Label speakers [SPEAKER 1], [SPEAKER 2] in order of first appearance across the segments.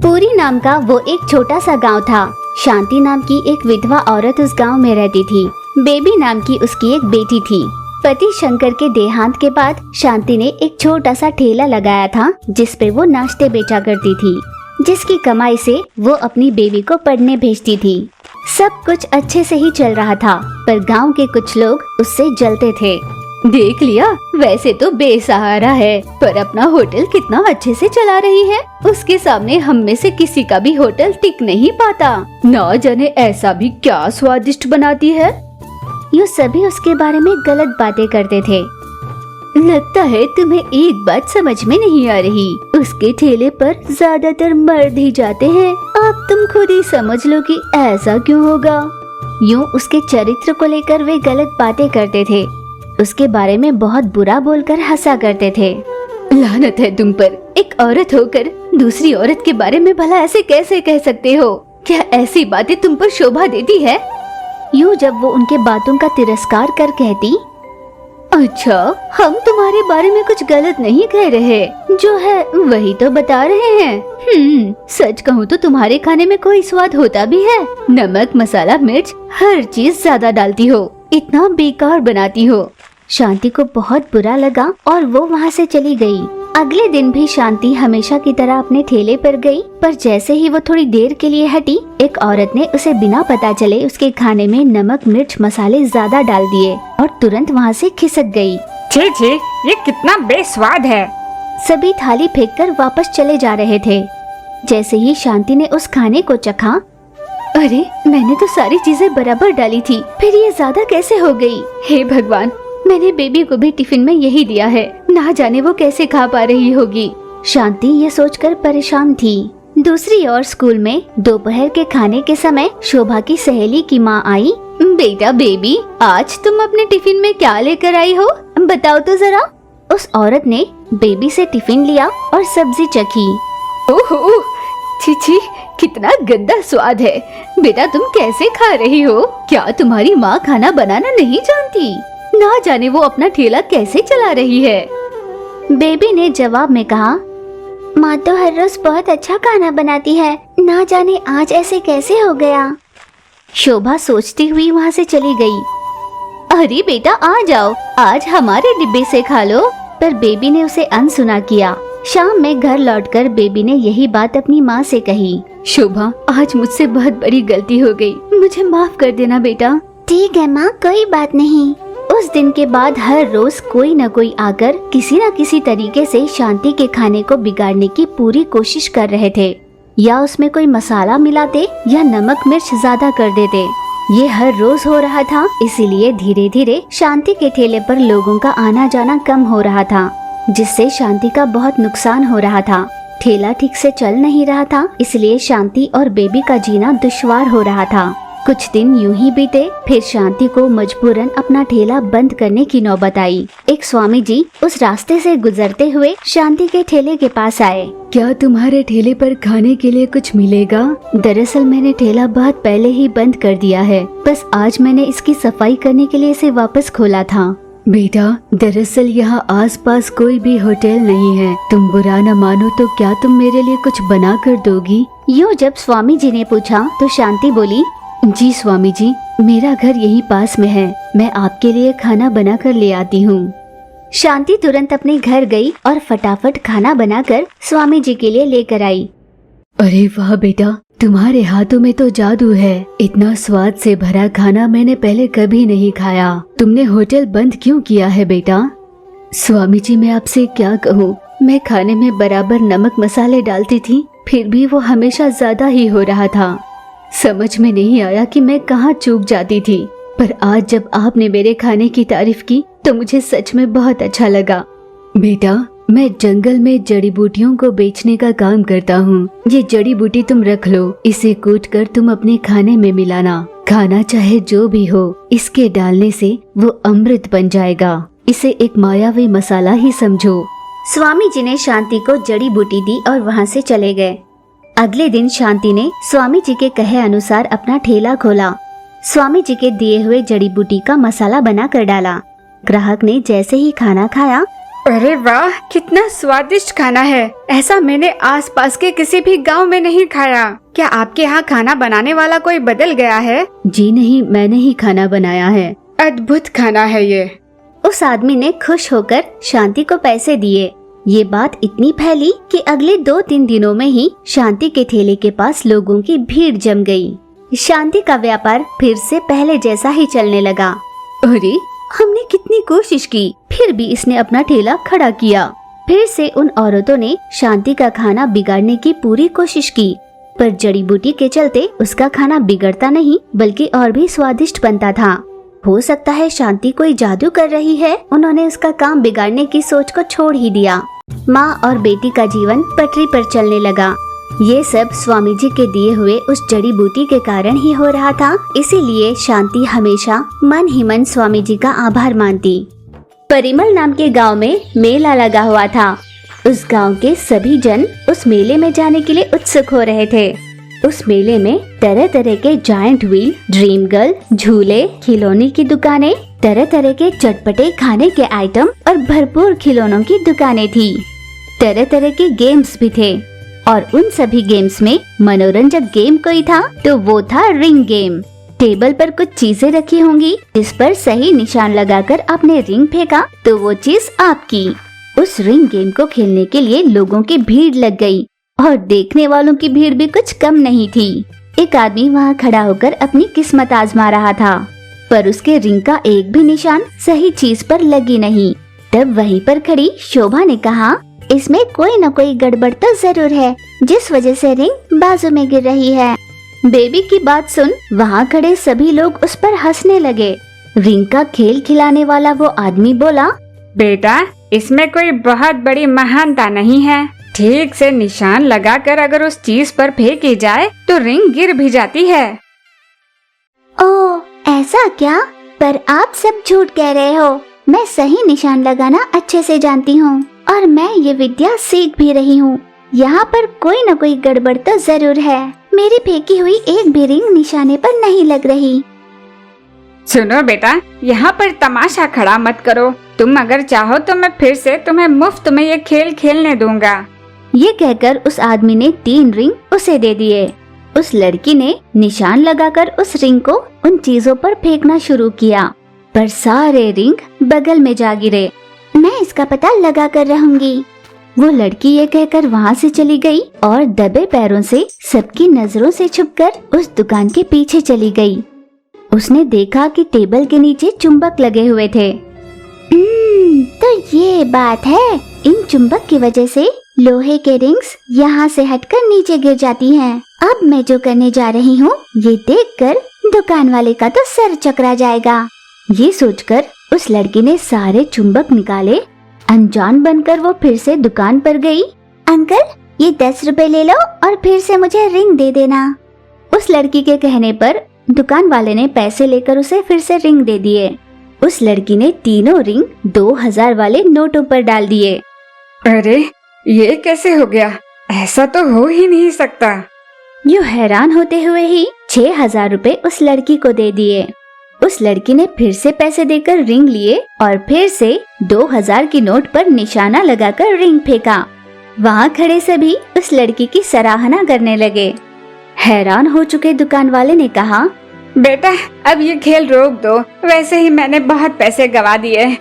[SPEAKER 1] पुरी नाम का वो एक छोटा सा गांव था। शांति नाम की एक विधवा औरत उस गांव में रहती थी। बेबी नाम की उसकी एक बेटी थी। पति शंकर के देहांत के बाद शांति ने एक छोटा सा ठेला लगाया था जिस पे वो नाश्ते बेचा करती थी, जिसकी कमाई से वो अपनी बेबी को पढ़ने भेजती थी। सब कुछ अच्छे से ही चल रहा था, पर गांव के कुछ लोग उससे जलते थे। देख लिया, वैसे तो बेसहारा है, पर अपना होटल कितना अच्छे से चला रही है। उसके सामने हम में से किसी का भी होटल टिक नहीं पाता। ना जाने ऐसा भी क्या स्वादिष्ट बनाती है। यूँ सभी उसके बारे में गलत बातें करते थे। लगता है तुम्हें एक बात समझ में नहीं आ रही, उसके ठेले पर ज्यादातर मर्द ही जाते हैं। अब तुम खुद ही समझ लो कि ऐसा क्यों होगा। यूँ उसके चरित्र को लेकर वे गलत बातें करते थे, उसके बारे में बहुत बुरा बोलकर हंसा करते थे। लानत है तुम पर, एक औरत होकर दूसरी औरत के बारे में भला ऐसे कैसे कह सकते हो? क्या ऐसी बातें तुम पर शोभा देती है? यूँ जब वो उनके बातों का तिरस्कार कर कहती, अच्छा, हम तुम्हारे बारे में कुछ गलत नहीं कह रहे, जो है वही तो बता रहे हैं। सच कहूँ तो तुम्हारे खाने में कोई स्वाद होता भी है। नमक, मसाला, मिर्च, हर चीज ज्यादा डालती हो, इतना बेकार बनाती हो। शांति को बहुत बुरा लगा और वो वहाँ से चली गई। अगले दिन भी शांति हमेशा की तरह अपने ठेले पर गई, पर जैसे ही वो थोड़ी देर के लिए हटी, एक औरत ने उसे बिना पता चले उसके खाने में नमक, मिर्च, मसाले ज्यादा डाल दिए और तुरंत वहाँ से खिसक गई।
[SPEAKER 2] छी छी, ये कितना बेस्वाद है।
[SPEAKER 1] सभी थाली फेंककर वापस चले जा रहे थे। जैसे ही शांति ने उस खाने को चखा, अरे मैंने तो सारी चीजें बराबर डाली थी, फिर ये ज्यादा कैसे हो गई? हे भगवान, मैंने बेबी को भी टिफिन में यही दिया है, ना जाने वो कैसे खा पा रही होगी। शांति ये सोचकर परेशान थी। दूसरी ओर स्कूल में दोपहर के खाने के समय शोभा की सहेली की माँ आई। बेटा बेबी, आज तुम अपने टिफिन में क्या लेकर आई हो? बताओ तो जरा। उस औरत ने बेबी से टिफिन लिया और सब्जी चखी। ओहो, छी छी, कितना गंदा स्वाद है। बेटा तुम कैसे खा रही हो? क्या तुम्हारी माँ खाना बनाना नहीं जानती? ना जाने वो अपना ठेला कैसे चला रही है। बेबी ने जवाब में कहा, माँ तो हर रोज बहुत अच्छा खाना बनाती है, ना जाने आज ऐसे कैसे हो गया। शोभा सोचती हुई वहाँ से चली गई। अरे बेटा आ जाओ, आज हमारे डिब्बे से खा लो। पर बेबी ने उसे अनसुना किया। शाम में घर लौटकर बेबी ने यही बात अपनी माँ से कही। शोभा, आज मुझसे बहुत बड़ी गलती हो गई, मुझे माफ कर देना बेटा। ठीक है माँ, कोई बात नहीं। उस दिन के बाद हर रोज कोई न कोई आकर किसी न किसी तरीके से शांति के खाने को बिगाड़ने की पूरी कोशिश कर रहे थे। या उसमें कोई मसाला मिलाते या नमक मिर्च ज्यादा कर देते। ये हर रोज हो रहा था, इसीलिए धीरे धीरे शांति के ठेले पर लोगों का आना जाना कम हो रहा था, जिससे शांति का बहुत नुकसान हो रहा था। ठेला ठीक से चल नहीं रहा था, इसलिए शांति और बेबी का जीना दुश्वार हो रहा था। कुछ दिन यूं ही बीते, फिर शांति को मजबूरन अपना ठेला बंद करने की नौबत आई। एक स्वामी जी उस रास्ते से गुजरते हुए शांति के ठेले के पास आए। क्या तुम्हारे ठेले पर खाने के लिए कुछ मिलेगा? दरअसल मैंने ठेला बहुत पहले ही बंद कर दिया है, बस आज मैंने इसकी सफाई करने के लिए इसे वापस खोला था। बेटा, दरअसल यहाँ आसपास कोई भी होटल नहीं है, तुम बुरा न मानो तो क्या तुम मेरे लिए कुछ बना कर दोगी? यूँ जब स्वामी जी ने पूछा तो शांति बोली, जी स्वामी जी, मेरा घर यहीं पास में है, मैं आपके लिए खाना बना कर ले आती हूँ। शांति तुरंत अपने घर गई और फटाफट खाना बनाकर स्वामी जी के लिए लेकर आई। अरे वाह बेटा, तुम्हारे हाथों में तो जादू है। इतना स्वाद से भरा खाना मैंने पहले कभी नहीं खाया। तुमने होटल बंद क्यों किया है बेटा? स्वामी जी, मैं आपसे क्या कहूँ, मैं खाने में बराबर नमक मसाले डालती थी, फिर भी वो हमेशा ज्यादा ही हो रहा था। समझ में नहीं आया कि मैं कहाँ चूक जाती थी, पर आज जब आपने मेरे खाने की तारीफ की तो मुझे सच में बहुत अच्छा लगा। बेटा, मैं जंगल में जड़ी बूटियों को बेचने का काम करता हूँ। ये जड़ी बूटी तुम रख लो, इसे कूट कर तुम अपने खाने में मिलाना। खाना चाहे जो भी हो, इसके डालने से वो अमृत बन जाएगा। इसे एक मायावी मसाला ही समझो। स्वामी जी ने शांति को जड़ी बूटी दी और वहाँ से चले गए। अगले दिन शांति ने स्वामी जी के कहे अनुसार अपना ठेला खोला। स्वामी जी के दिए हुए जड़ी बूटी का मसाला बना कर डाला। ग्राहक ने जैसे ही खाना खाया,
[SPEAKER 2] अरे वाह, कितना स्वादिष्ट खाना है। ऐसा मैंने आसपास के किसी भी गांव में नहीं खाया। क्या आपके यहाँ खाना बनाने वाला कोई बदल गया है?
[SPEAKER 1] जी नहीं, मैंने ही खाना बनाया है।
[SPEAKER 2] अद्भुत खाना है ये।
[SPEAKER 1] उस आदमी ने खुश होकर शांति को पैसे दिए। ये बात इतनी फैली कि अगले 2-3 दिनों में ही शांति के ठेले के पास लोगों की भीड़ जम गई। शांति का व्यापार फिर से पहले जैसा ही चलने लगा। अरे, हमने कितनी कोशिश की, फिर भी इसने अपना ठेला खड़ा किया। फिर से उन औरतों ने शांति का खाना बिगाड़ने की पूरी कोशिश की, पर जड़ी बूटी के चलते उसका खाना बिगड़ता नहीं बल्कि और भी स्वादिष्ट बनता था। हो सकता है शांति कोई जादू कर रही है। उन्होंने उसका काम बिगाड़ने की सोच को छोड़ ही दिया। माँ और बेटी का जीवन पटरी पर चलने लगा। ये सब स्वामी जी के दिए हुए उस जड़ी बूटी के कारण ही हो रहा था। इसीलिए शांति हमेशा मन ही मन स्वामी जी का आभार मानती। परिमल नाम के गांव में मेला लगा हुआ था। उस गांव के सभी जन उस मेले में जाने के लिए उत्सुक हो रहे थे। उस मेले में तरह तरह के जायंट व्हील, ड्रीम गर्ल, झूले, खिलौने की दुकानें, तरह तरह के चटपटे खाने के आइटम और भरपूर खिलौनों की दुकानें थी। तरह तरह के गेम्स भी थे और उन सभी गेम्स में मनोरंजक गेम कोई था तो वो था रिंग गेम। टेबल पर कुछ चीजें रखी होंगी, जिस पर सही निशान लगाकर आपने रिंग फेंका तो वो चीज आपकी। उस रिंग गेम को खेलने के लिए लोगों की भीड़ लग गई और देखने वालों की भीड़ भी कुछ कम नहीं थी। एक आदमी वहाँ खड़ा होकर अपनी किस्मत आजमा रहा था, पर उसके रिंग का एक भी निशान सही चीज पर लगी नहीं। तब वहीं पर खड़ी शोभा ने कहा, इसमें कोई न कोई गड़बड़ तो जरूर है, जिस वजह से रिंग बाजू में गिर रही है। बेबी की बात सुन वहाँ खड़े सभी लोग उस पर हंसने लगे। रिंग का खेल खिलाने वाला वो आदमी बोला,
[SPEAKER 2] बेटा, इसमें कोई बहुत बड़ी महानता नहीं है। ठीक से निशान लगाकर अगर उस चीज पर फेंकी जाए तो रिंग गिर भी जाती है।
[SPEAKER 1] ओह, ऐसा क्या? पर आप सब झूठ कह रहे हो। मैं सही निशान लगाना अच्छे से जानती हूँ और मैं ये विद्या सीख भी रही हूँ। यहाँ पर कोई न कोई गड़बड़ तो जरूर है। मेरी फेंकी हुई एक भी रिंग निशाने पर नहीं लग रही।
[SPEAKER 2] सुनो बेटा, यहाँ पर तमाशा खड़ा मत करो। तुम अगर चाहो तो मैं फिर से तुम्हें मुफ्त में ये खेल खेलने दूंगा।
[SPEAKER 1] ये कहकर उस आदमी ने 3 रिंग उसे दे दिए। उस लड़की ने निशान लगाकर उस रिंग को उन चीजों पर फेंकना शुरू किया, पर सारे रिंग बगल में जा गिरे। मैं इसका पता लगा कर रहूंगी। वो लड़की ये कहकर वहाँ से चली गई और दबे पैरों से सबकी नजरों से छुपकर उस दुकान के पीछे चली गई। उसने देखा कि टेबल के नीचे चुंबक लगे हुए थे। तो ये बात है, इन चुंबक की वजह से लोहे के रिंग्स यहाँ से हटकर नीचे गिर जाती हैं। अब मैं जो करने जा रही हूँ ये देखकर दुकान वाले का तो सर चकरा जाएगा। ये सोचकर उस लड़की ने सारे चुंबक निकाले। अनजान बनकर वो फिर से दुकान पर गई। अंकल, ये 10 रुपए ले लो और फिर से मुझे रिंग दे देना। उस लड़की के कहने पर दुकान वाले ने पैसे लेकर उसे फिर से रिंग दे दिए। उस लड़की ने तीनों रिंग 2000 वाले नोटों पर डाल दिए।
[SPEAKER 2] अरे, ये कैसे हो गया? ऐसा तो हो ही नहीं सकता।
[SPEAKER 1] यूं हैरान होते हुए ही 6000 रुपए उस लड़की को दे दिए। उस लड़की ने फिर से पैसे देकर रिंग लिए और फिर से 2000 की नोट पर निशाना लगाकर रिंग फेंका। वहाँ खड़े सभी उस लड़की की सराहना करने लगे। हैरान हो चुके दुकान वाले ने कहा,
[SPEAKER 2] बेटा, अब ये खेल रोक दो। वैसे ही मैंने बहुत पैसे गवा दिए।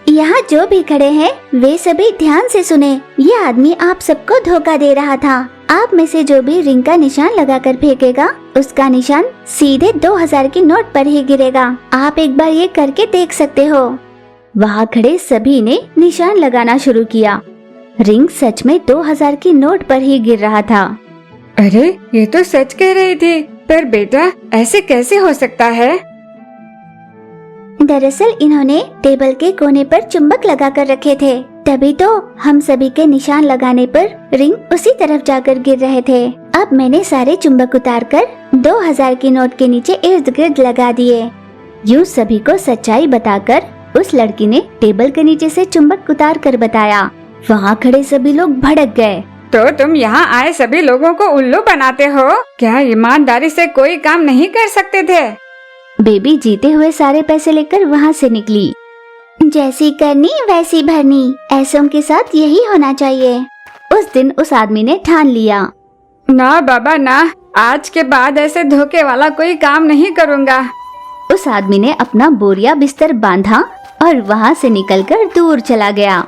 [SPEAKER 1] यहाँ जो भी खड़े हैं वे सभी ध्यान से सुने। ये आदमी आप सबको धोखा दे रहा था। आप में से जो भी रिंग का निशान लगाकर फेंकेगा उसका निशान सीधे 2000 की नोट पर ही गिरेगा। आप एक बार ये करके देख सकते हो। वहाँ खड़े सभी ने निशान लगाना शुरू किया। रिंग सच में 2000 की नोट पर ही गिर रहा था।
[SPEAKER 2] अरे, ये तो सच कह रही थी। पर बेटा, ऐसे कैसे हो सकता है?
[SPEAKER 1] दरअसल इन्होंने टेबल के कोने पर चुंबक लगा कर रखे थे, तभी तो हम सभी के निशान लगाने पर रिंग उसी तरफ जाकर गिर रहे थे। अब मैंने सारे चुंबक उतारकर 2000 की नोट के नीचे इर्द गिर्द लगा दिए। यूँ सभी को सच्चाई बताकर उस लड़की ने टेबल के नीचे से चुंबक उतार कर बताया। वहाँ खड़े सभी लोग भड़क गए।
[SPEAKER 2] तो तुम यहाँ आए सभी लोगों को उल्लू बनाते हो? क्या ईमानदारी से कोई काम नहीं कर सकते थे?
[SPEAKER 1] बेबी जीते हुए सारे पैसे लेकर वहाँ से निकली। जैसी करनी वैसी भरनी, ऐसों के साथ यही होना चाहिए। उस दिन उस आदमी ने ठान लिया।
[SPEAKER 2] ना बाबा ना, आज के बाद ऐसे धोखे वाला कोई काम नहीं करूँगा।
[SPEAKER 1] उस आदमी ने अपना बोरिया बिस्तर बांधा और वहाँ से निकलकर दूर चला गया।